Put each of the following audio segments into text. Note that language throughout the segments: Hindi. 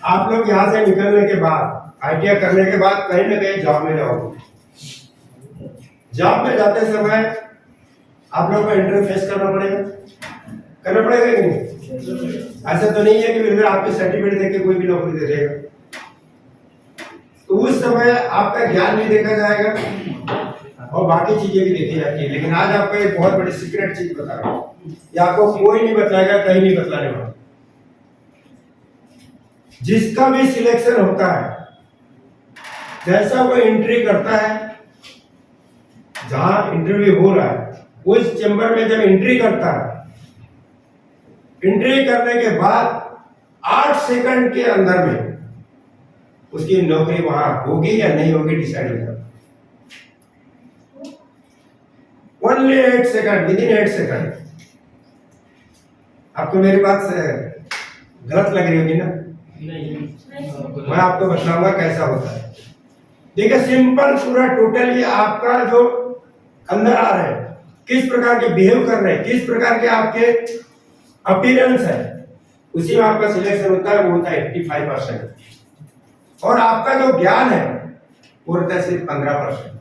आप लोग यहाँ से निकलने के बाद, आईटीआई करने के बाद कहीं ना कहीं जॉब में जाओगे। जॉब में जाते समय आप लोग को इंटरव्यू फेस करना पड़ेगा कि नहीं? ऐसा तो नहीं है कि फिर आपके सर्टिफिकेट देके कोई भी नौकरी दे देगा। तो उस समय आपका ज्ञान भी देखा जाएगा और बाकी चीजें भी देखी जाती है। लेकिन आज आपको एक बहुत बड़ी सीक्रेट चीज बता रहा हूँ, ये आपको कोई नहीं बताएगा, कहीं नहीं बतलाने वाला। जिसका भी सिलेक्शन होता है, जैसा वो एंट्री करता है, जहां इंटरव्यू हो रहा है उस चेंबर में जब एंट्री करता है, एंट्री करने के बाद 8 सेकंड के अंदर में उसकी नौकरी वहां होगी या नहीं होगी डिसाइड हो जाता। Only 8 second, with in 8 second. आपको मेरी बात से गलत लग रही होगी ना? नहीं। मैं आपको बताऊंगा कैसा होता है। देखिए सिंपल, पूरा टोटली आपका जो अंदर आ रहे हैं, किस प्रकार के बिहेव कर रहे हैं, किस प्रकार के आपके अपीयरेंस है, उसी में आपका सिलेक्शन होता है। वो होता है 85% और आपका जो ज्ञान है वो होता है सिर्फ 15%।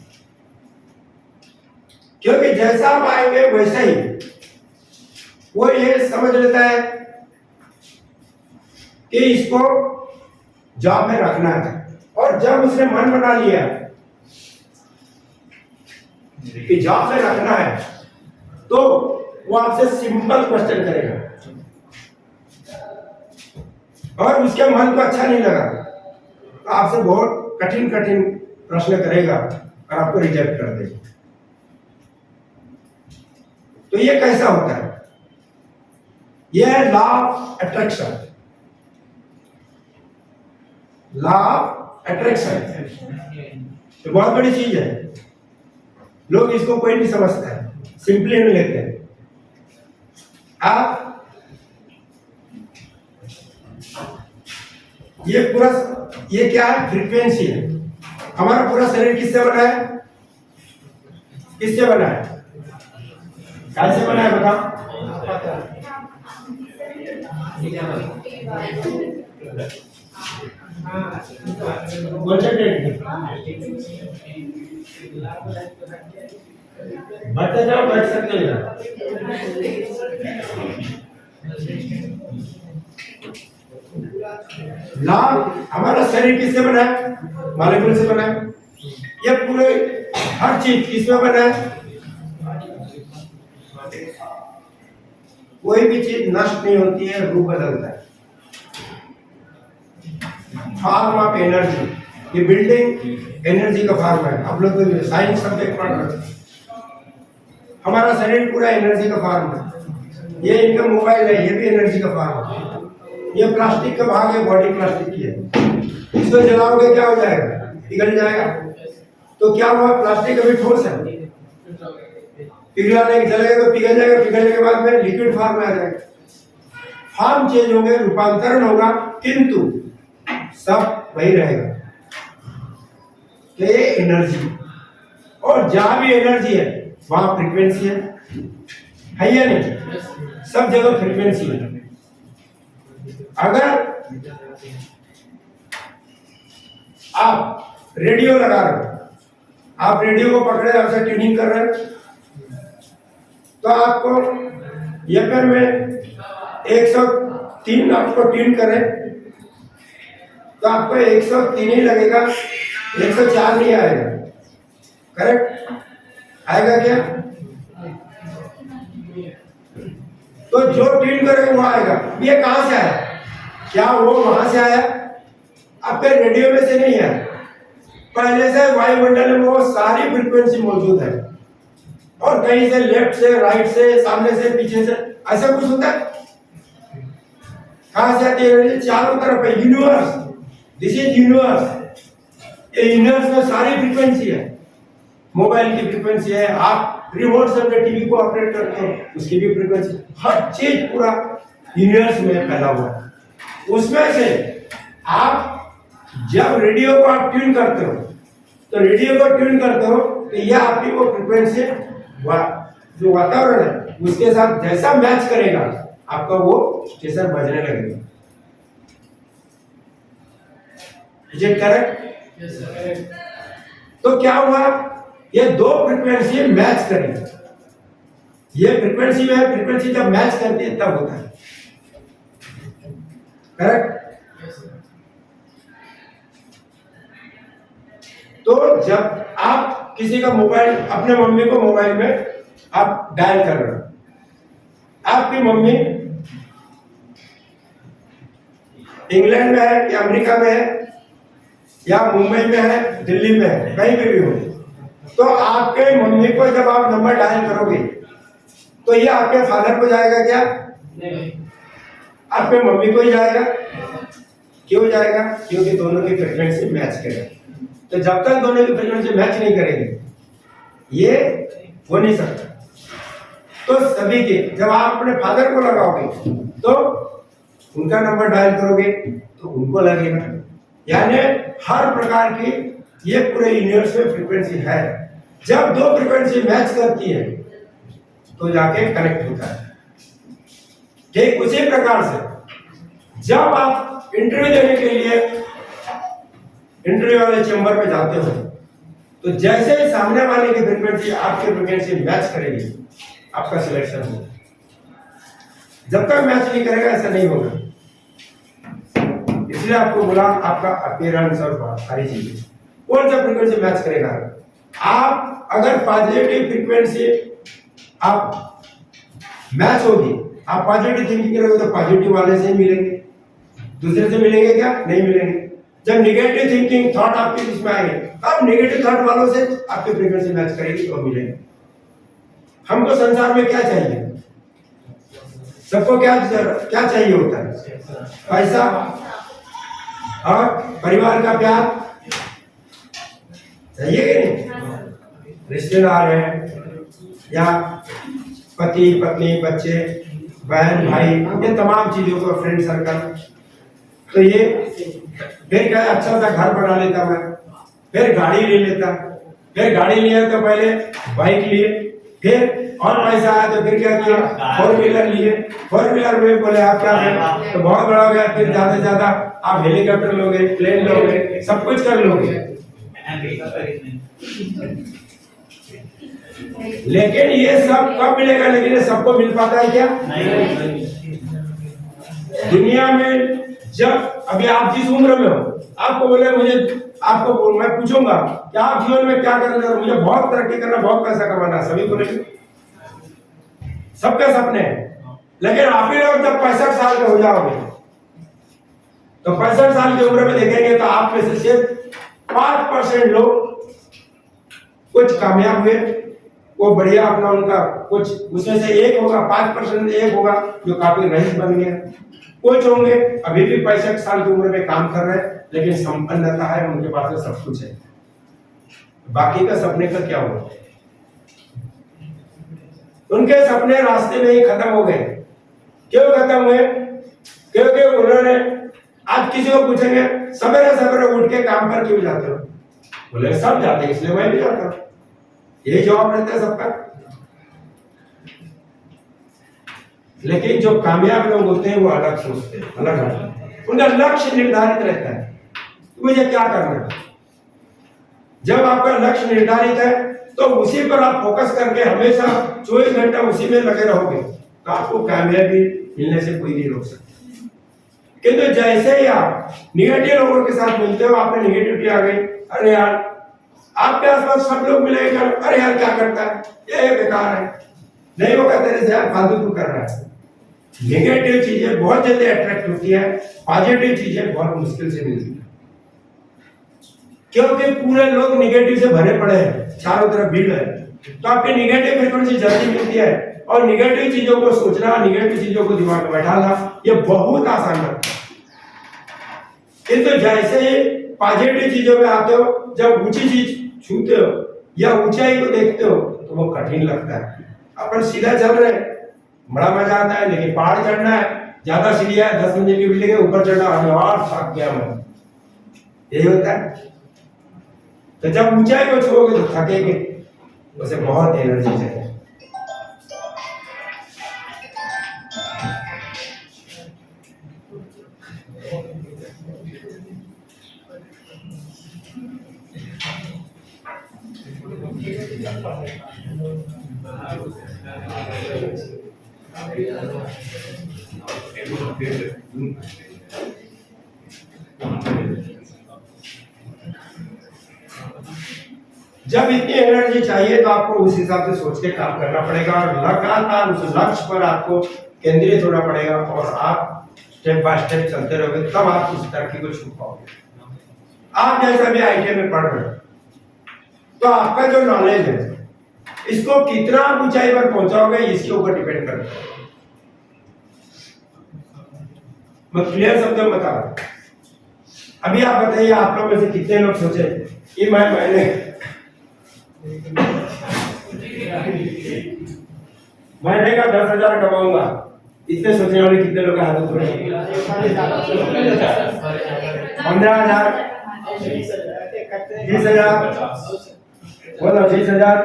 क्योंकि जैसा आप आएंगे वैसा ही वो ये समझ लेता है कि इसको जॉब में रखना है। और जब उसने मन बना लिया कि जॉब में रखना है तो वो आपसे सिंपल क्वेश्चन करेगा और उसके मन को अच्छा नहीं लगा तो आपसे बहुत कठिन कठिन प्रश्न करेगा और आपको रिजेक्ट कर देगा। तो ये कैसा होता है? यह है law of attraction. Law of attraction तो बहुत बड़ी चीज है। लोग इसको कोई नहीं समझता है, सिंपली नहीं लेते हैं। आप ये क्या है? फ्रीक्वेंसी है। हमारा पूरा शरीर किससे बना है? किससे बना है? कैसे बना है बताओ? बैठते जाओ, बैठ सकते हो। हमारा शरीर किससे बना है? मॉलिक्यूल से बना है। ये पूरे हर चीज किसमें बना है? कोई भी चीज नष्ट नहीं होती है, रूप बदलता है। फॉर्म ऑफ एनर्जी, ये बिल्डिंग एनर्जी का फॉर्म है। आप लोग तो साइंस सब्जेक्ट पढ़ रहे हैं। हमारा शरीर पूरा एनर्जी का फॉर्म है। ये इनका मोबाइल है, ये भी एनर्जी का फॉर्म है। ये प्लास्टिक का भाग है, बॉडी प्लास्टिक की है। इसको जलाओगे क्या हो जाएगा? पिघल जाएगा। तो क्या हुआ? प्लास्टिक अभी ठोस है, पिघलाने जलेगा तो पिघल जाएगा। पिघलने के बाद में लिक्विड फॉर्म में आ जाएगा। फॉर्म चेंज होंगे, रूपांतरण होगा, किंतु सब वही रहेगा। ये एनर्जी, और जहां भी एनर्जी है वहां फ्रीक्वेंसी है या नहीं? सब जगह फ्रीक्वेंसी है। अगर आप रेडियो लगा रहे हो, आप रेडियो को पकड़े, आपसे ट्यूनिंग कर रहे हैं, तो आपको एफएम में 103 आपको ट्यून करें तो आपको 103 ही लगेगा, 104 नहीं आएगा। करेक्ट? आएगा क्या? तो जो ट्यून करेगा वो आएगा। ये कहां से आया? क्या वो वहां से आया? आपके रेडियो में से नहीं है, पहले से वायुमंडल में वो सारी फ्रीक्वेंसी मौजूद है। और कहीं से, लेफ्ट से, राइट से, सामने से, पीछे से, ऐसा कुछ होता है? कहां से आती है? चारों तरफ है यूनिवर्स। This is universe. ये यूनिवर्स में सारी फ्रीक्वेंसी है। मोबाइल की फ्रीक्वेंसी है, आप रिमोट से अपने टीवी को ऑपरेट करते हो, उसकी भी फ्रीक्वेंसी। हर चीज पूरा यूनिवर्स में फैला हुआ है। उसमें से आप जब रेडियो को आप ट्यून करते हो तो रेडियो को ट्यून करते हो तो यह आपकी वो फ्रीक्वेंसी जो वातावरण है उसके साथ जैसा मैच करेगा आपका वो स्टेशन बजने लगेगा। Is it correct? Yes sir. तो क्या हुआ, ये दो फ्रीक्वेंसी मैच करेंगे, ये फ्रीक्वेंसी में फ्रीक्वेंसी जब मैच करती है तब होता है, करेक्ट? Yes sir. तो जब आप किसी का मोबाइल, अपने मम्मी को मोबाइल में आप डायल कर रहे हो, आपकी मम्मी इंग्लैंड में है या अमेरिका में है या मुंबई में है, दिल्ली में है, कहीं पे भी हो, तो आपके मम्मी को जब आप नंबर डायल करोगे तो ये आपके फादर को जाएगा क्या? नहीं। आपके मम्मी को ही जाएगा। क्यों जाएगा? क्योंकि दोनों की फ्रीक्वेंसी मैच करेगी। तो जब तक दोनों की फ्रीक्वेंसी मैच नहीं करेगी ये हो नहीं सकता। तो सभी के, जब आप अपने फादर को लगाओगे तो उनका नंबर डायल करोगे तो उनको लगेगा, यानी हर प्रकार की ये पूरे यूनिवर्स में फ्रीक्वेंसी है। जब दो फ्रीक्वेंसी मैच करती है तो जाके कनेक्ट होता है। ठीक उसी प्रकार से जब आप इंटरव्यू देने के लिए इंटरव्यू वाले चैम्बर में जाते हो तो जैसे ही सामने वाले की फ्रीक्वेंसी आपकी फ्रीक्वेंसी मैच करेगी आपका सिलेक्शन होगा। जब तक मैच नहीं करेगा ऐसा नहीं होगा। इसलिए आपको बोला आपका अपीयरेंस और सारी चीजें कौन सा फ्रीक्वेंसी मैच करेगा। आप अगर पॉजिटिव फ्रीक्वेंसी आप मैच होगी, आप पॉजिटिव थिंकिंग करोगे तो पॉजिटिव वाले से ही मिलेंगे, दूसरे से मिलेंगे क्या? नहीं मिलेंगे। जब नेगेटिव थिंकिंग थॉट आपके बीच में आएंगे तब नेगेटिव थॉट वालों से आपकी फ्रीक्वेंसी मैच करेगी तो मिलेंगे। हमको संसार में क्या चाहिए? सबको क्या क्या चाहिए होता है? पैसा और परिवार का प्यार चाहिए कि नहीं? रिश्तेदार हैं या पति पत्नी बच्चे बहन भाई, ये तमाम चीजों को, फ्रेंड सर्कल, तो ये फिर क्या अच्छा सा घर बना लेता मैं, फिर गाड़ी ले लेता, फिर गाड़ी लिया तो पहले बाइक लिए, फिर और पैसा आया तो फिर क्या किया? 4 व्हीलर लिए। 4 व्हीलर में बोले आप क्या करें तो बहुत बड़ा हो गया, फिर ज्यादा से ज्यादा आप हेलीकॉप्टर लोगे, प्लेन लोगे, सब कुछ कर लोगे। लेकिन ये सब कब मिलेगा? लेकिन ये सबको मिल पाता है क्या? दुनिया में जब अभी आप जिस उम्र में हो, आपको बोले मुझे, आपको मैं पूछूंगा कि आप जीवन में क्या करना है, मुझे बहुत तरक्की करना, बहुत पैसा कमाना, सभी बोलेंगे, सबके सपने हैं। लेकिन आप ही लोग जब 65 साल के हो जाओगे तो 65 साल की उम्र में देखेंगे तो आप में से सिर्फ 5% लोग कुछ कामयाब हुए, वो बढ़िया अपना उनका कुछ, उसमें से एक होगा, 5% एक होगा जो काफी रईस बन गया। कुछ होंगे अभी भी 65 साल की उम्र में काम कर रहे हैं लेकिन संपन्नता है, उनके पास में सब कुछ है। बाकी का सपने का क्या हुआ? उनके सपने रास्ते में ही खत्म हो गए। क्यों खत्म हुए? क्योंकि उन्होंने, आज किसी को पूछेंगे सवेरे सवेरे उठ के काम पर क्यों जाते हो, बोले सब जाते हैं इसलिए मैं भी जाता हूं। ये जवाब रहता है सबका। लेकिन जो कामयाब लोग होते हैं वो अलग सोचते हैं, अलग है, उनका लक्ष्य निर्धारित रहता है, मुझे क्या करना है। जब आपका लक्ष्य निर्धारित है तो उसी पर आप फोकस करके हमेशा 24 घंटा उसी में लगे रहोगे तो आपको कामयाबी मिलने से कोई नहीं रोक सकता। किंतु जैसे ही आप निगेटिव लोगों के साथ मिलते हो, आप में निगेटिविटी आ गई, अरे यार आपके आसपास सब लोग मिलेंगे, अरे यार क्या करता है, ये बेकार है, नहीं होगा तेरे से, यार फालतू तू कर रहा है। नेगेटिव चीजें बहुत जल्दी अट्रैक्ट होती है, पॉजिटिव चीजें बहुत मुश्किल से मिलती है, क्योंकि पूरे लोग निगेटिव से भरे पड़े हैं, चारों तरफ भीड़ है। तो आपकी निगेटिव फ्रीक्वेंसी जल्दी मिलती है और निगेटिव चीजों को सोचना, निगेटिव चीजों को दिमाग में बैठाना ये बहुत आसान है। किंतु जैसे ही पॉजिटिव चीजों में आते हो, जब ऊंची चीज छूते हो या ऊंचाई को देखते हो तो वो कठिन लगता है। अपन सीधा चल रहे हैं, बड़ा मजा आता है, लेकिन पहाड़ चढ़ना है, ज्यादा सीढ़ियां है, 10 मंजिल की बिल्डिंग है, ऊपर चढ़ना और थक गया मैं, यही होता है। तो जब ऊंचाई को छूओगे तो थकेंगे, उसे बहुत एनर्जी चाहिए। जब इतनी एनर्जी चाहिए तो आपको उस हिसाब से सोच के काम करना पड़ेगा और लगातार उस लक्ष्य पर आपको केंद्रित होना पड़ेगा और आप स्टेप बाय स्टेप चलते रहोगे, तब आप उस तरक्की को छू पाओगे। आप जैसा भी आईटीआई में पढ़ रहे हो तो आपका जो नॉलेज है इसको कितना आप ऊंचाई पर पहुंचाओगे इसके ऊपर डिपेंड करता है। मैं क्लियर शब्दों में बता रहा हूं। अभी आप बताइए, आप लोग में से कितने लोग सोचे कि मैं महीने का 10,000 कमाऊंगा? इतने सोचने वाले कितने लोग हाथ उठाए? 15,000, 20,000, बोलो 20,000।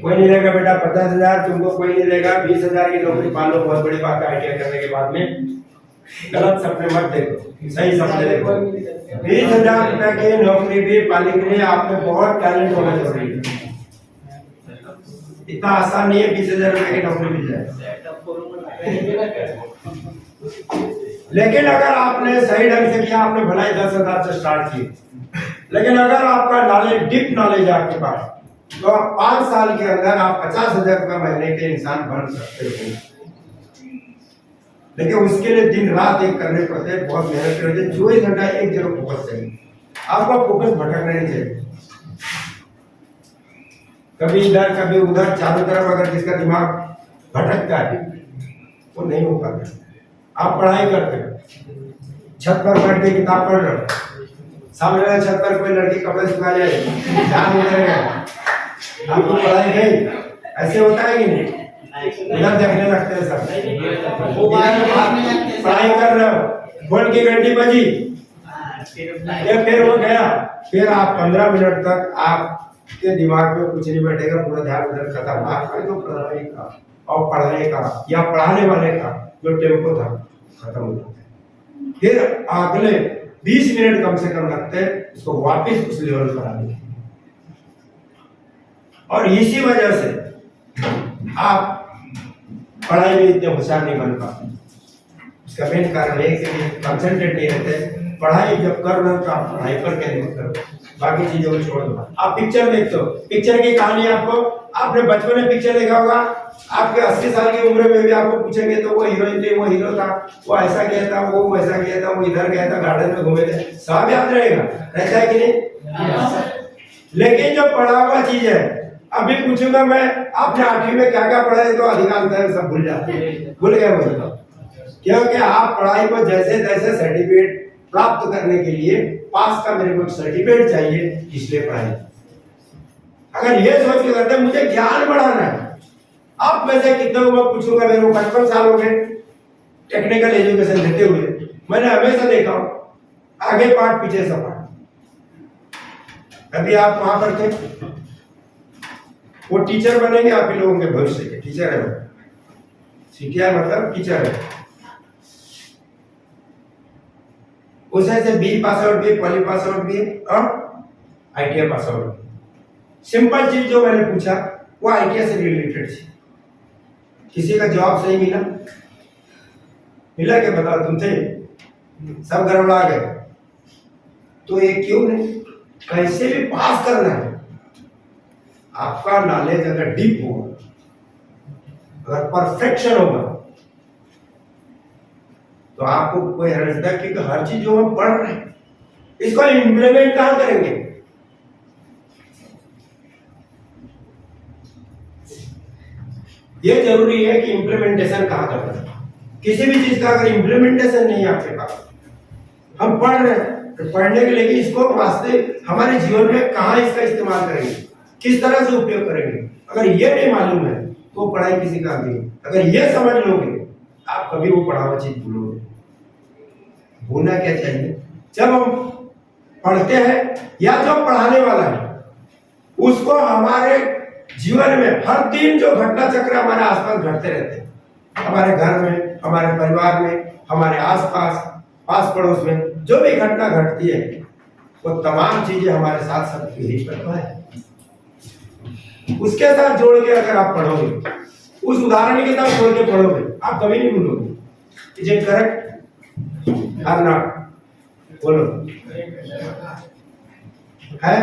कोई नहीं देगा बेटा 50,000, तुमको कोई नहीं देगा। 20,000 की नौकरी पालो, बहुत बड़ी बात है। आईटीआई करने के बाद में गलत सपने मत देखो, सही सपने देखो। 20,000 रुपए की नौकरी भी पाने के लिए आप में बहुत टैलेंट होना जरूरी है। इतना आसान नहीं है 20,000 रुपए की नौकरी मिल जाए। लेकिन अगर आपने सही ढंग से किया, आपने भलाई 10,000 से स्टार्ट की, लेकिन अगर आपका नॉलेज डीप नॉलेज है आपके पास, तो आप 5 साल के अंदर आप 50,000 रुपए महीने के इंसान बन सकते हो। लेकिन उसके लिए दिन रात एक करने पड़ते हैं, बहुत मेहनत करते हैं। 24 घंटा एक जगह फोकस चाहिए, आपका फोकस भटकना नहीं चाहिए। कभी इधर कभी उधर, चारों तरफ अगर जिसका दिमाग भटकता है वो नहीं हो पाता। आप पढ़ाई करते हो, छत पर बैठ के किताब पढ़ रहे हो, सामने वाले छत पर कोई लड़की कपड़े सुखा जाए, ध्यान उधर है, आपको पढ़ाई गई, ऐसे होता है कि नहीं? उधर देखने लगते हैं सब। पढ़ाई कर रहे हो, फोन की घंटी बजी, फिर वो गया, फिर आप 15 मिनट तक आपके दिमाग में कुछ नहीं बैठेगा, पूरा ध्यान उधर खत्म। आपका जो पढ़ाई का और पढ़ने का या पढ़ाने वाले का जो टेम्पो था खत्म हो जाता है। फिर अगले 20 मिनट कम से कम लगते हैं इसको वापस उस लेवल पर आने। और इसी वजह से आप पढ़ाई में इतने होशियार नहीं बन पाते। इसका मेन कारण है कि कंसंट्रेट नहीं रहते। पढ़ाई जब कर रहे हो तो आप पढ़ाई पर केंद्रित करो, बाकी चीजों को छोड़ दो। आप पिक्चर देखते हो, पिक्चर की कहानी आपको, आपने बचपन में पिक्चर देखा होगा, आपके 80 साल की उम्र में भी आपको पूछेंगे तो वो हीरोइन थी, वो हीरो था, वो ऐसा किया था, वो वैसा किया था, वो इधर गया था, गार्डन में घूमे थे, सब याद रहेगा, रहता है कि नहीं? लेकिन जो पढ़ा हुआ चीज है, अभी पूछूंगा मैं आपने 8वीं में क्या क्या पढ़ा है, तो अधिकांश सब भूल जाते हैं, भूल गए बोलता। क्योंकि आप पढ़ाई को जैसे तैसे सर्टिफिकेट प्राप्त करने के लिए, पास का मेरे को सर्टिफिकेट चाहिए, इसलिए पढ़ाई। अगर ये सोच के करते मुझे ज्ञान बढ़ाना है, आप में से कितने को मैं पूछूंगा, मेरे को 55 साल हो गए टेक्निकल एजुकेशन देते हुए, मैंने हमेशा देखा आगे पाठ पीछे सपाट। अभी आप वहां पर थे, वो टीचर बनेंगे, आप ही लोगों के भविष्य के टीचर है। सीटीआर मतलब टीचर है। उसे से बी पास आउट भी, पॉली पास आउट भी और आईटीआई पास आउट भी। सिंपल चीज जो मैंने पूछा वो आईटीआई से रिलेटेड थी। किसी का जवाब सही मिला? मिला क्या? बताओ तुम थे, सब गड़बड़ा गए। तो ये क्यों नहीं? कैसे भी पास करना है। आपका नॉलेज अगर डीप होगा, अगर परफेक्शन होगा, तो आपको कोई हर्ज नहीं, क्योंकि हर चीज जो हम पढ़ रहे हैं इसको इंप्लीमेंट कहां करेंगे? ये जरूरी है कि इंप्लीमेंटेशन कहां करना है। किसी भी चीज का अगर इंप्लीमेंटेशन नहीं है आपके पास, हम पढ़ रहे हैं तो पढ़ने के लिए इसको वास्तविक हमारे जीवन में कहां इसका इस्तेमाल करेंगे, किस तरह से उपयोग करेंगे, अगर ये नहीं मालूम है तो पढ़ाई किसी काम की नहीं। अगर ये समझ लोगे आप कभी वो पढ़ा हुआ चीज भूलोगे। भूलना क्या चाहिए? जब हम पढ़ते हैं या जो पढ़ाने वाला है उसको हमारे जीवन में हर दिन जो घटना चक्र हमारे आसपास घटते रहते हैं, हमारे घर में, हमारे परिवार में, हमारे आसपास, पास पड़ोस में जो भी घटना घटती है, वो तमाम चीजें हमारे साथ सब यही करता है। उसके साथ जोड़ के अगर आप पढ़ोगे, उस उदाहरण के साथ जोड़ के पढ़ोगे, आप कभी नहीं भूलोगे। इज इट करेक्ट और नॉट? बोलो, है?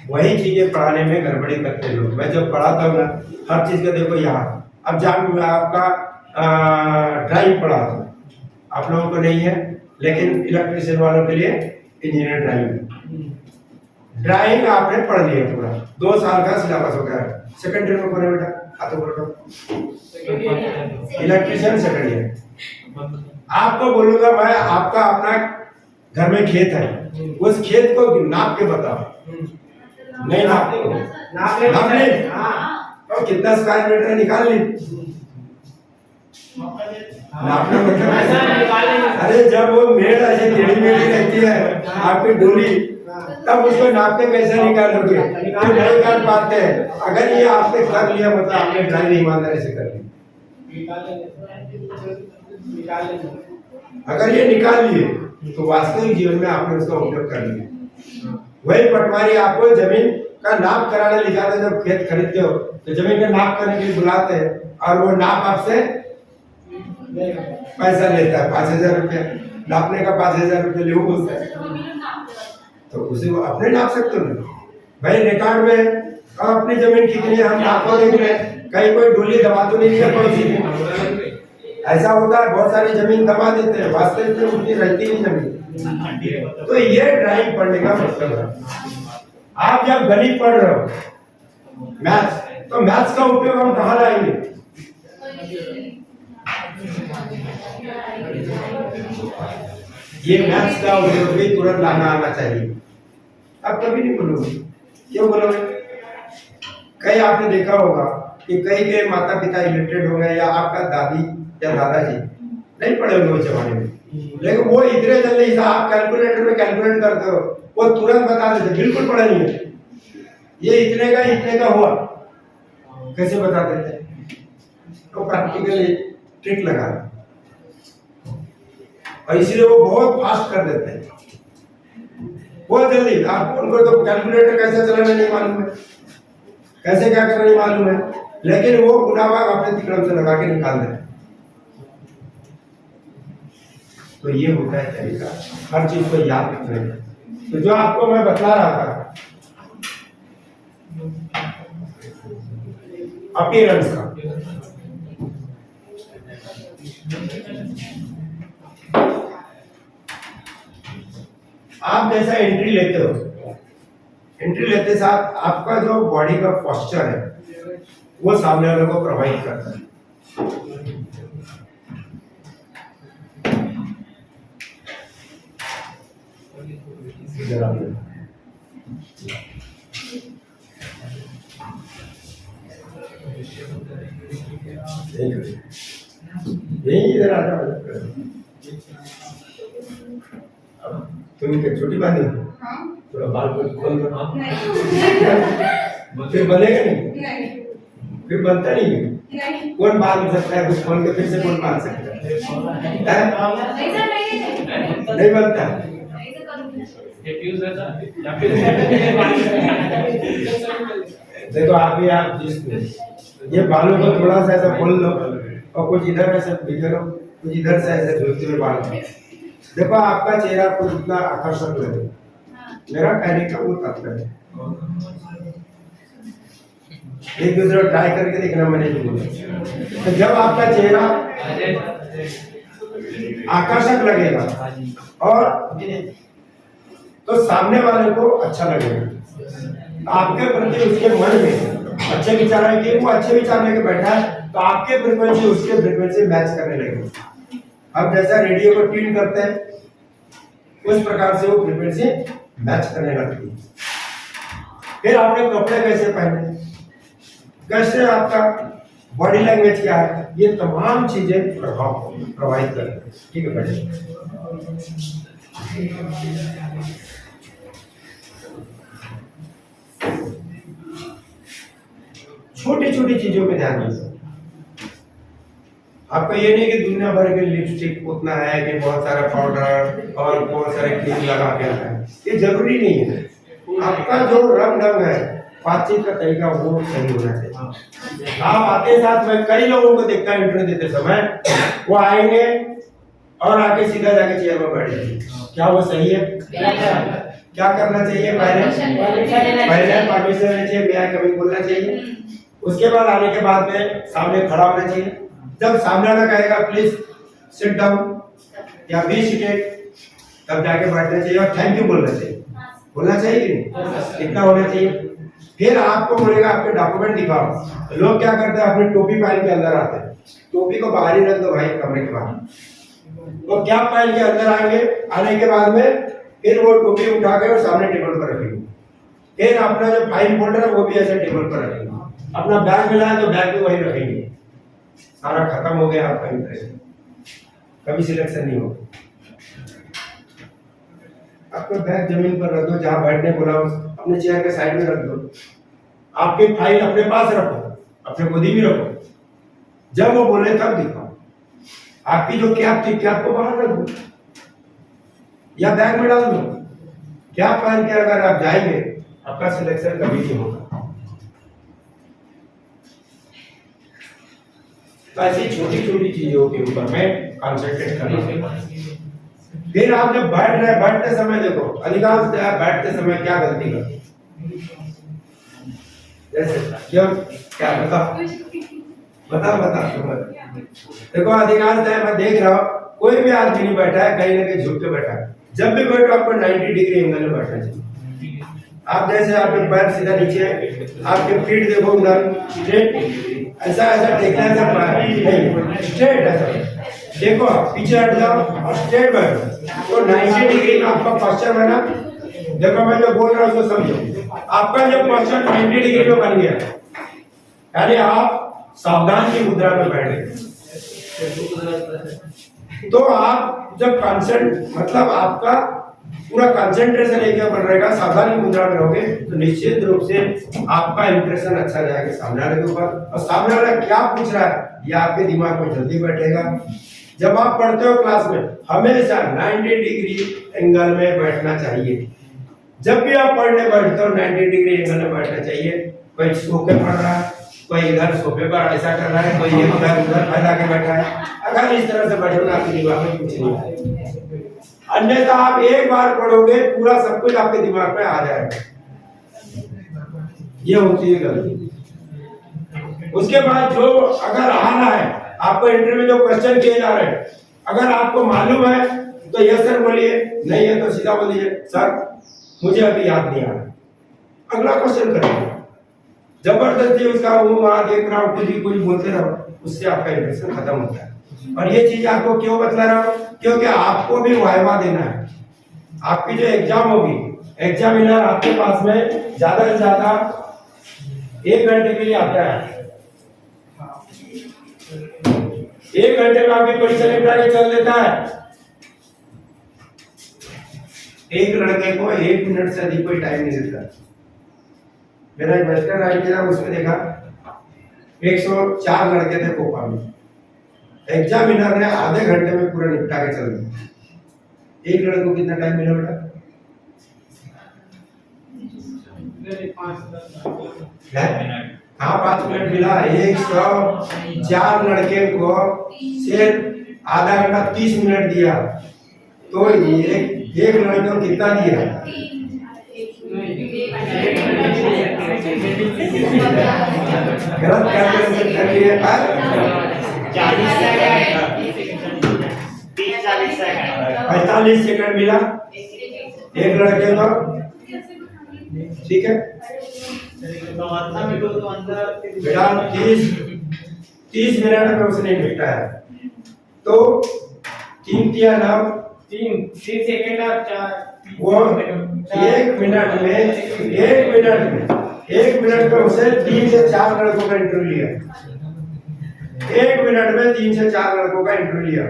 वही चीजें पढ़ाने में गड़बड़ी करते हैं लोग। मैं जब पढ़ाता हूँ ना, हर चीज का देखो यहाँ, अब जब मैं आपका ड्राइंग पढ़ाता हूँ, आप लोगों को नहीं है, लेकिन इलेक्ट्रिशियन वालों के लिए इंजीनियर ड्राइंग आपने पढ़ लिया पूरा, 2 साल का सिलेबस हो गया। सेकंड ईयर में कौन है बेटा? हाथों बोलो। Electrician second year. आपको बोलूंगा मैं, आपका अपना घर में खेत है, उस खेत को नाप के बताओ। नहीं नाप ले, तो कितना स्क्वायर मीटर निकाल ली? नापना मतलब, अरे जब वो मेड़ ऐसे टेढ़ी मेढ़ी रहती है आपकी डोली, तब उसको नाप के कैसे निकालोगे? तो नहीं कर पाते। अगर ये आपने कर लिया, मतलब आपने ड्राइंग ईमानदारी से कर ली, अगर ये निकाल लिए तो वास्तविक जीवन में आपने उसका उपयोग कर लिया। वही पटवारी आपको जमीन का नाप कराने ले जाते, जब खेत खरीदते हो तो जमीन का नाप करने के लिए बुलाते हैं, और वो नाप आपसे पैसा लेता है, 5,000 रुपया नापने का, 5,000 रुपया ले बोलता है। तो उसे वो अपने नाप सकते हो ना भाई, रिकॉर्ड में अपनी जमीन कितनी है हम नापो, देख रहे हैं कहीं कोई डोली दबा तो नहीं है पड़ोसी में। ऐसा होता है, बहुत सारी जमीन दबा देते हैं, वास्तविक में उतनी रहती नहीं जमीन। तो ये ड्राइंग पढ़ने का मतलब है। आप जब गणित पढ़ रहे हो, मैथ्स, तो मैथ्स का उपयोग हम कहाँ लाएंगे? ये मैथ्स का उपयोग भी तुरंत लाना आना चाहिए। अब कभी नहीं बोलोगे, क्यों बोलोगे? कई आपने देखा होगा कि कई के माता पिता इलिटरेट हो गए, या आपका दादी या दादाजी नहीं पढ़े हुए उस जमाने में, लेकिन वो इतने जल्दी से आप कैलकुलेटर में कैलकुलेट करते हो, वो तुरंत बता देते, बिल्कुल पढ़े नहीं है, ये इतने का हुआ, कैसे बता देते? तो प्रैक्टिकली ट्रिक लगा, और इसलिए वो बहुत फास्ट कर देते हैं, बहुत जल्दी। आप उनको तो कैलकुलेटर कैसे चलाना नहीं मालूम है, कैसे क्या करना नहीं मालूम है, लेकिन वो गुनावाग अपने तिकड़म से लगा के निकाल देते। तो ये होता है तरीका हर चीज को याद रखने का। तो जो आपको मैं बता रहा था अपीयरेंस का, आप जैसा एंट्री लेते हो, एंट्री लेते साथ आपका जो बॉडी का पोस्चर है वो सामने वाले को प्रभावित करता है। इधर आ जाओ, तुम क्या छोटी बात है? थोड़ा बाल को खोल दो, फिर बनेगा नहीं, फिर बनता नहीं है। कौन बाल सकता है कुछ खोल के, फिर से कौन बाल सकता है? नहीं बनता। देखो आप जिस ये बालों को थोड़ा सा ऐसा खोल लो, और कुछ इधर ऐसे बिखरो लो, कुछ इधर से ऐसे झूलते हुए बाल, देखो आपका चेहरा को जितना आकर्षक लगे। मेरा कहने का वो तात्पर्य है, एक दूसरे को ट्राई करके देखना, मैंने नहीं बोला। तो जब आपका चेहरा आकर्षक लगेगा और तो सामने वाले को अच्छा लगेगा, आपके प्रति उसके मन में अच्छे विचार है कि वो अच्छे विचार लेके बैठा है, तो आपके फ्रीक्वेंसी उसके फ्रीक्वेंसी मैच करने लगेगी। अब जैसा रेडियो को ट्यून करते हैं उस प्रकार से वो फ्रीक्वेंसी मैच करने लगती है। फिर आपने कपड़े कैसे पहने, कैसे आपका बॉडी लैंग्वेज क्या है, ये तमाम चीजें प्रभावित करती है। ठीक है बेटे, छोटी छोटी चीजों पे ध्यान दीजिए। आपको ये नहीं कि दुनिया भर के लिपस्टिक उतना है कि बहुत सारा पाउडर और बहुत सारे क्रीम लगा के आता है, ये जरूरी नहीं है। आपका जो रंग ढंग है, बातचीत का तरीका वो सही होना चाहिए। आप आते साथ में कई लोगों को देखता है इंटरव्यू देते समय, वो आएंगे और आके सीधा जाके चेयर पर बैठ जाएंगे। क्या वो सही है? क्या करना चाहिए? पहले परमिशन लेना चाहिए, मैं कभी बोलना चाहिए। उसके बाद आने के बाद में सामने खड़ा होना चाहिए। जब सामने वाला कहेगा प्लीज सिट डाउन या बी सीटेड, तब जाके बैठना चाहिए और थैंक यू बोलना चाहिए। बोलना चाहिए कि नहीं? इतना होना चाहिए। फिर आपको बोलेगा आपके डॉक्यूमेंट दिखाओ। लोग क्या करते हैं, अपनी टोपी पहन के अंदर आते हैं। टोपी को बाहर ही रख दो भाई कमरे के बाहर। वो क्या पहन के अंदर आएंगे, आने के बाद में फिर वो टोपी उठा के और सामने टेबल पर रखेंगे। फिर अपना जो फाइल फोल्डर है वो भी ऐसे टेबल पर रखेंगे। अपना बैग मिला है तो बैग भी वहीं रखेंगे। सारा खत्म हो गया आपका इंप्रेशन, कभी सिलेक्शन नहीं होगा। आपका बैग जमीन पर रख दो, जहां बैठने बोला अपने चेयर के साइड में रख दो। आपकी फाइल अपने पास रखो, अपने गोदी में रखो। जब वो बोले तब दिखाओ। आपकी जो कैप थी, कैप को बाहर रख दो या बैग में डाल दो। क्या पहन के अगर आप जाएंगे, आपका सिलेक्शन कभी नहीं होगा। तो ऐसी छोटी छोटी चीजों के ऊपर में कंसंट्रेट करना। फिर आप जब बैठ रहे, बैठते समय देखो, अधिकांश बैठते समय क्या गलती करते? जैसे क्यों, क्या बता देखो, अधिकांश मैं देख रहा हूँ कोई भी आदमी नहीं बैठा है, कहीं ना कहीं झुक के बैठा है। जब भी बैठो आपको 90 डिग्री एंगल में बैठना चाहिए। आप जैसे आपके पैर सीधा नीचे है, आपके फीट देखो उधर स्ट्रेट, ऐसा ऐसा टेकना है, सब नहीं स्ट्रेट ऐसा देखो। पीछे हट जाओ और स्ट्रेट बैठो, तो 90 डिग्री में आपका पोस्चर बना। देखो मैं जो बोल रहा हूँ उसको समझो। आपका जब पोस्चर 90 डिग्री में बन गया, यानी आप सावधान की मुद्रा में बैठ गए। तो आप जब कंसंट्रेट, मतलब आपका पूरा कंसंट्रेशन एक जगह बन रहेगा, सावधानी मुद्रा में रहोगे, तो निश्चित रूप से आपका इंप्रेशन अच्छा जाएगा सामने वाले के ऊपर। और सामने वाला क्या पूछ रहा है ये आपके दिमाग में जल्दी बैठेगा। जब आप पढ़ते हो क्लास में, हमेशा 90 डिग्री एंगल में बैठना चाहिए। जब भी आप पढ़ने बैठते हो 90 डिग्री एंगल में बैठना चाहिए। कोई सो के पढ़ रहा है, कोई इधर सोफे पर ऐसा कर रहा है, कोई इधर उधर फैला के बैठा है। अगर इस तरह से बैठोगे आपके दिमाग में कुछ नहीं आएगा। अन्यथा आप एक बार पढ़ोगे, पूरा सब कुछ आपके दिमाग में आ जाएगा। ये होती है गलती। उसके बाद जो अगर आना है आपको, इंटरव्यू में जो क्वेश्चन किए जा रहे हैं, अगर आपको मालूम है तो यस सर बोलिए, नहीं है तो सीधा बोल दीजिए सर मुझे अभी याद नहीं आ रहा। अगला क्वेश्चन करिए। जबरदस्ती उसका मुंह वहां देख रहा हूं, कुछ बोलते रहो, उससे आपका इंप्रेशन खत्म होता है। और ये चीज आपको क्यों बतला रहा हूं, क्योंकि आपको भी वाइवा देना है। आपकी जो एग्जाम होगी, एग्जामिनर आपके पास में ज्यादा से ज्यादा 1 घंटे के लिए आता है। 1 घंटे में आपकी परीक्षा निपटा के चल देता है। एक लड़के को 1 मिनट से अधिक कोई टाइम नहीं देता। मेरा एक वेस्टर्न राइट था, उसमें देखा 104 लड़के थे कोपा में। एग्जामिनर ने आधे घंटे में पूरा निपटा के चल दिया। एक लड़के को कितना टाइम मिला बेटा? 5 मिनट मिला। 104 लड़के को सिर्फ आधा घंटा 30 मिनट दिया, तो एक लड़के को कितना दिया? गलत कैलकुलेशन कर लिए। 45 सेकंड मिला एक लड़के को, ठीक है बेटा। 30 मिनट में उसने निपटाया, तो 3 किया ना, 3 सेकंड और 4 वो 1 मिनट में उसे 3 से 4 लड़कों का इंटरव्यू लिया। 1 मिनट में 3 से 4 लड़कों का इंटरव्यू लिया।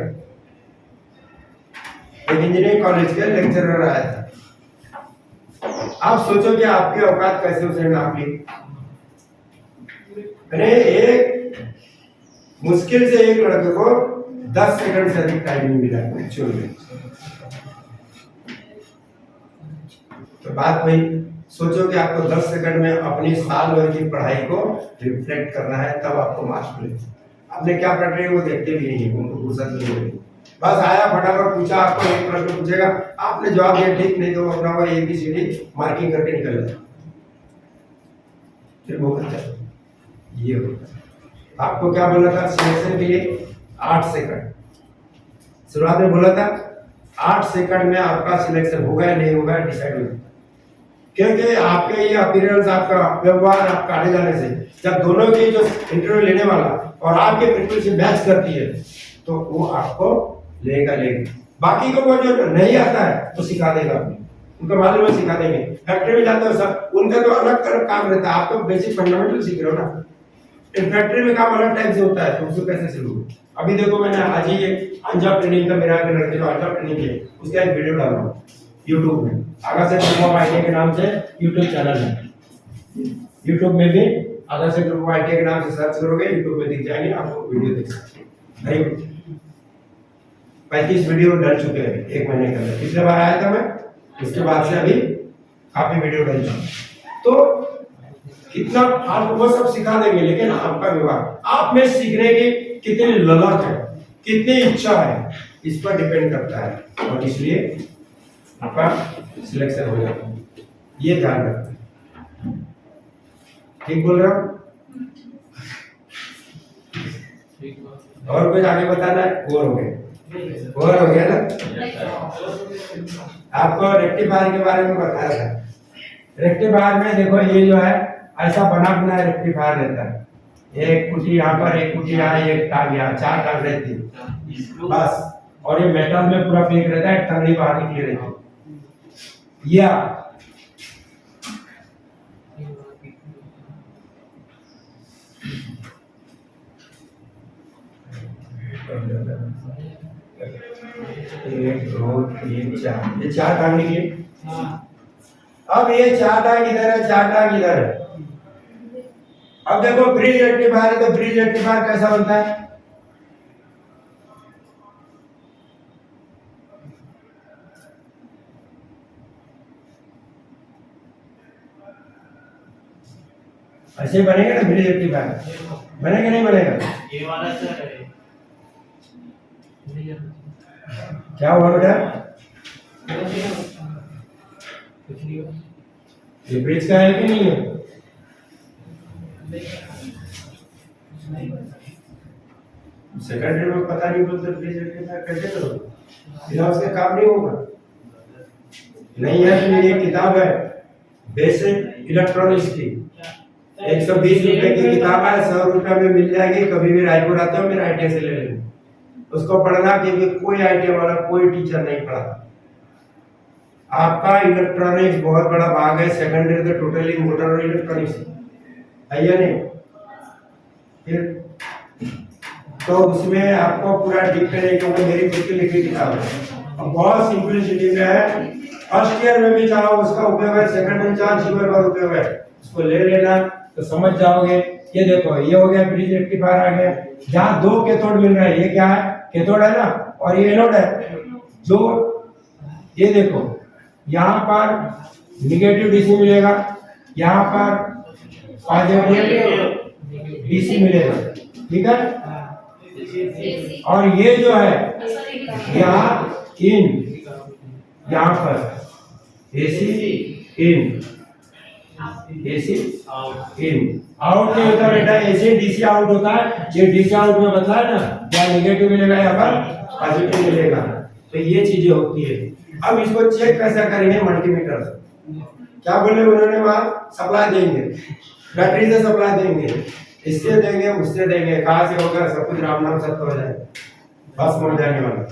एक इंजीनियरिंग कॉलेज के लेक्चरर आया था। आप सोचो कि आपकी औकात कैसे उसने नाप ली। अरे एक मुश्किल से एक लड़के को 10 सेकंड से अधिक टाइम नहीं मिला एक्चुअल में। तो बात वही, सोचो कि आपको 10 सेकंड में अपनी साल भर की पढ़ाई को रिफ्लेक्ट करना है, तब आपको मार्क्स मिले। आपने क्या पढ़ रहे हो वो देखते भी नहीं, उनको फुर्सत नहीं होगी। बस आया फटाफट पूछा, आपको एक प्रश्न पूछेगा, आपने जवाब दिया ठीक, नहीं तो अपना वो ABCD मार्किंग करके निकल जाए, फिर वो होता है। ये होता है। आपको क्या बोला था सिलेक्शन के लिए? 8 सेकंड। शुरुआत में बोला था 8 सेकंड में आपका सिलेक्शन होगा या नहीं होगा डिसाइड होगा, क्योंकि आपके ये अपीयरेंस, आपका व्यवहार, आपका आने जाने से जब दोनों की जो इंटरव्यू लेने वाला और आपके प्रिपरेशन से मैच करती है तो वो आपको लेगा। बाकी को वो जो नहीं आता है तो सिखा देगा, उनका मालूम है, सिखा देंगे। फैक्ट्री में जाते हो सब, उनका तो अलग अलग काम रहता है, आप तो बेसिक फंडामेंटल सीख रहे हो ना। फैक्ट्री में काम अलग टाइप से होता है, तो उसको कैसे सीखोगे? अभी देखो मैंने आज ही अंजाब ट्रेनिंग का, मेरा के लड़के जो अंजाब ट्रेनिंग किए उसका एक वीडियो डाला हूं YouTube में, आगा से ग्रुप ऑफ आईटी के नाम से YouTube चैनल है। YouTube में भी आगा से ग्रुप ऑफ आईटी के नाम से सर्च करोगे, YouTube में दिख जाएंगे, आपको वीडियो देख सकते हैं। 35 वीडियो डल चुके हैं 1 महीने के अंदर। पिछले बार आया था मैं, उसके बाद से अभी काफी वीडियो डल चुके। तो कितना आपको वो सब सिखा देंगे, लेकिन आपका व्यवहार, आप में सीखने की कितनी ललक है, कितनी इच्छा है, इस पर डिपेंड करता है, और इसलिए आपका सिलेक्शन हो जाता है। ये ध्यान रखना। ठीक बोल रहा हूं? और कुछ आगे बताना है? बोर हो गया ना? आपको रेक्टिफायर के बारे में बताया था। रेक्टिफायर में देखो, ये जो है ऐसा बना बनाया रेक्टिफायर रहता है, एक कुटी यहाँ पर, एक कुटी यहाँ, एक टांग यहाँ, 4 टांग रहती है बस, और ये मेटल में पूरा पैक रहता है, टंगड़ी बाहर निकली रहती है। या एक, 2, 3, 4, ये 4 टांग निकली। अब ये 4 टांग इधर है, 4 टांग इधर है। अब देखो ब्रिज रेक्टिफायर है, तो ब्रिज रेक्टिफायर कैसा बनता है? ऐसे बनेगा ना ब्रिज रेक्टिफायर? बनेगा नहीं बनेगा? ये वाला सर क्या हुआ बेटा? ये ब्रिज का है कि नहीं है? सेकेंडरी में पता नहीं बोलते ब्रिज रेक्टिफायर कैसे करोगे? बिना उसके काम नहीं होगा। नहीं है तो ये किताब है बेसिक इलेक्ट्रॉनिक्स की, 120 रुपए की किताब है, 100 रुपए में मिल जाएगी। कभी भी रायपुर आते हो मेरे आईटी से ले लेना, उसको पढ़ना, क्योंकि कोई आईटी वाला कोई टीचर नहीं पढ़ाता। आपका इलेक्ट्रॉनिक्स बहुत बड़ा भाग है, सेकेंडरी तो टोटली मोटर और इलेक्ट्रॉनिक्स है या नहीं? फिर तो उसमें आपको पूरा डीप करने के लिए मेरी खुद की लिखी किताब है, और बहुत सिंपलिसिटी में है। फर्स्ट ईयर में भी चाहो उसका उपयोग है, सेकंड में चाहो जीवन भर उपयोग है, उसको ले लेना तो समझ जाओगे। ये देखो, ये हो गया ब्रिज रेक्टिफायर आ गया, जहाँ 2 कैथोड मिल रहा है। ये क्या है? कैथोड है ना, और ये एनोड है। जो ये देखो, यहाँ पर निगेटिव डीसी मिलेगा, यहाँ पर पॉजिटिव डीसी मिलेगा, ठीक है? और ये जो है यहाँ इन, यहाँ पर एसी इन, एसी इन, आउट नहीं होता बेटा, एसी डीसी आउट होता है। ये डीसी आउट में बदला है ना, क्या नेगेटिव मिलेगा, यहाँ पर पॉजिटिव मिलेगा। तो ये चीजें होती है। अब इसको चेक कैसे करेंगे? मल्टीमीटर से। क्या बोले उन्होंने? वहां सप्लाई देंगे, बैटरी से सप्लाई देंगे, इससे देंगे, उससे देंगे, कहां से होगा? सब कुछ राम नाम सत्य हो जाएगा, बस मुड़ जाने वाला।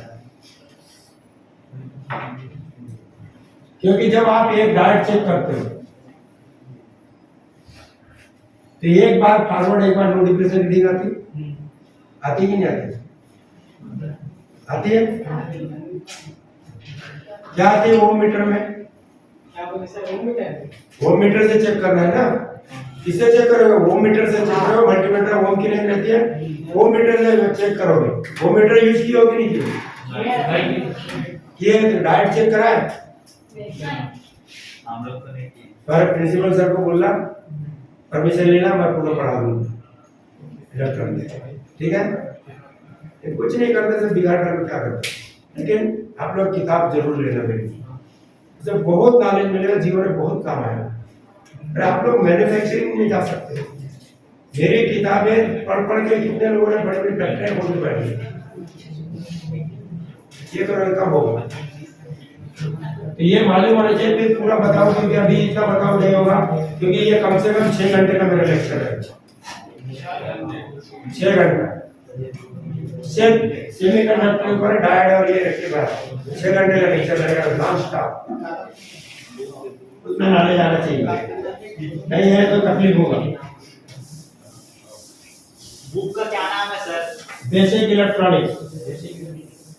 क्योंकि जब आप एक डायरेक्ट चेक करते हो तो एक बार फॉरवर्ड, एक बार नो डिप्रेशन रीडिंग आती कि नहीं आती है? क्या आती है? ओम मीटर में, ओम मीटर से चेक करना है ना। किससे चेक करोगे? ओम मीटर से चेक करोगे। मल्टीमीटर ओम की रेंज रहती है, ओम मीटर से चेक करोगे। ओम मीटर यूज किए हो कि नहीं किए? किए तो डायरेक्ट चेक करा है? हम लोग तो नहीं किए। पर प्रिंसिपल सर को बोलना, परमिशन लेना, मैं पूरा पढ़ा दूंगा इलेक्ट्रॉनिक, ठीक है? ये कुछ नहीं करते सिर्फ बिगाड़ कर क्या करते, लेकिन आप लोग किताब जरूर लेना मेरी, इससे बहुत नॉलेज मिलेगा, जीवन में बहुत काम आएगा। अरे आप लोग मैन्युफैक्चरिंग में नहीं जा सकते, मेरी किताबें पढ़ पढ़ के कितने लोगों ने बड़ी बड़ी फैक्ट्रियां खोल के बैठी, ये करो कब होगा? तो ये मालूम होना चाहिए। फिर पूरा बताओ, क्योंकि अभी इतना बताओ नहीं होगा, क्योंकि ये कम से कम 6 घंटे का मेरा लेक्चर है। 6 घंटा सिर्फ सेमीकंडक्टर के ऊपर डायोड और ये रेक्टिफायर, 6 घंटे का लेक्चर रहेगा नॉन स्टॉप। उसमें नॉलेज आना चाहिए, नहीं है तो तकलीफ होगा। बुक का क्या नाम है सर? Basic electronics.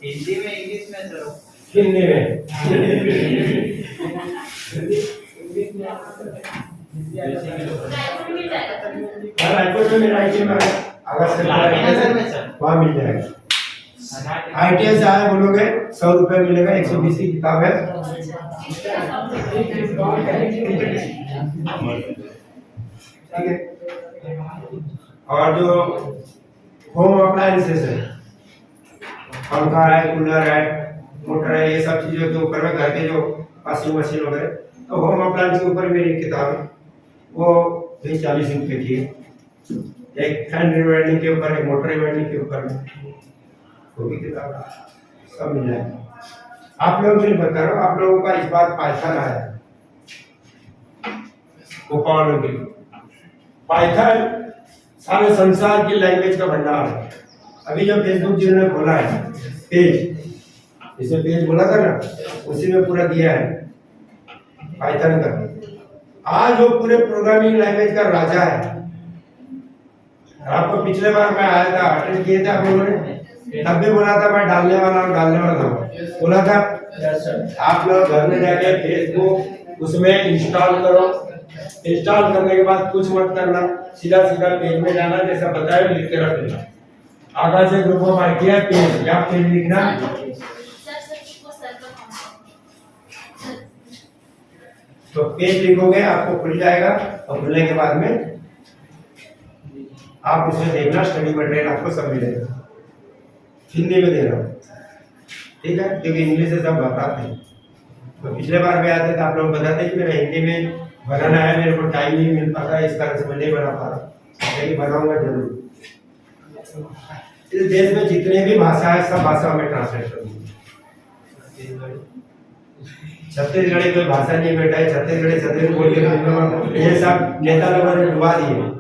हिंदी में, इंग्लिश में सर? हिंदी में। रायपुर में मेरा आईटी में अगर से वहाँ मिल जाएगा। आईटीआई से आए बोलोगे 100 रुपए मिलेगा, 120 की किताब है। ठीक है। और जो होम अप्लायंसेस है, पंखा है, कूलर है, मोटर है, ये सब चीजों के ऊपर में घर के जो वॉशिंग मशीन वगैरह, तो होम अप्लायंस के ऊपर मेरी किताब है, वो भी 40 रुपए की है। एक फैन रिवाइंडिंग के ऊपर, एक मोटर रिवाइंडिंग के ऊपर में, वो भी किताब सब मिल जाएगा। आप लोगों को नहीं बता रहा हूँ, आप लोगों का इस बार पाइथन आया गोपाल के पाइथन सारे संसार की लैंग्वेज का भंडार है। अभी जो फेसबुक जिन्होंने खोला है पेज, इसमें पेज बोला था ना, उसी में पूरा दिया है पाइथन का। आज वो पूरे प्रोग्रामिंग लैंग्वेज का राजा है। आपको पिछले बार मैं आया था, अटेंड किए थे आप लोगों ने, तब भी बोला था मैं डालने वाला हूँ, बोला था। आप लोग घर में जाके फेसबुक उसमें इंस्टॉल करो, इंस्टॉल करने के बाद कुछ मत करना, सीधा सीधा पेज में जाना, जैसा बताया लिख के रख देना। आगे से ग्रुप ऑफ आइडिया पेज, या पेज लिखना, तो पेज लिखोगे आपको खुल जाएगा, और खुलने के बाद में आप उसमें देखना, स्टडी मटेरियल आपको सब मिलेगा। हिंदी में दे रहा हूँ, ठीक है, क्योंकि इंग्लिश से सब बताते हैं। तो पिछले बार भी आते थे, आप लोग बताते कि मेरा हिंदी में बनाना है, मेरे को टाइम नहीं मिल पाता, इस कारण से मैं नहीं बना पा रहा, लेकिन बनाऊंगा जरूर। इस देश में जितने भी भाषा है, सब भाषा में ट्रांसलेट करूंगा। छत्तीसगढ़ी कोई भाषा नहीं बेटा है, छत्तीसगढ़ी बोल के ये सब नेता लोगों ने डुबा दिए।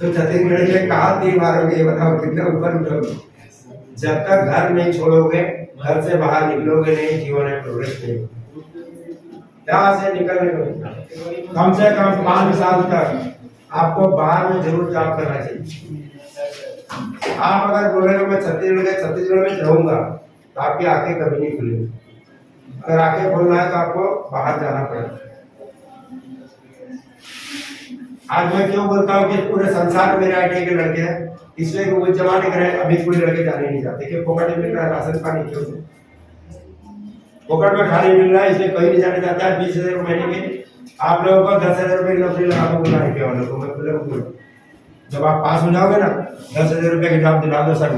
तो छत्तीसगढ़ी में कहाँ तीर मारोगे, बताओ कितना ऊपर उठोगे? जब तक घर नहीं छोड़ोगे, घर से बाहर निकलोगे नहीं, जीवन में प्रोग्रेस नहीं। यहाँ से निकलने को कम से कम 5 साल तक आपको बाहर में जरूर जॉब करना चाहिए। आप अगर बोलेंगे मैं छत्तीसगढ़ में रहूंगा, तो आपकी आंखें कभी नहीं खुलेंगी। अगर आंखें खोलना है तो आपको बाहर जाना पड़ेगा। आज मैं क्यों बोलता हूँ कि पूरे संसार में मेरे आईटी के लड़के हैं, इसलिए वो जमाने के अभी कोई लड़के जाने नहीं जाते कि फोकट में मिल रहा है राशन पानी, क्यों फोकट में खाली मिल रहा है, इसलिए कहीं नहीं जाने जाता है। 20,000 महीने की आप लोगों को 10,000 रुपए की नौकरी लगा दो आईटी वालों को, मैं जब आप पास हो जाओगे ना, 10,000 रुपए की जॉब दिला दो सर।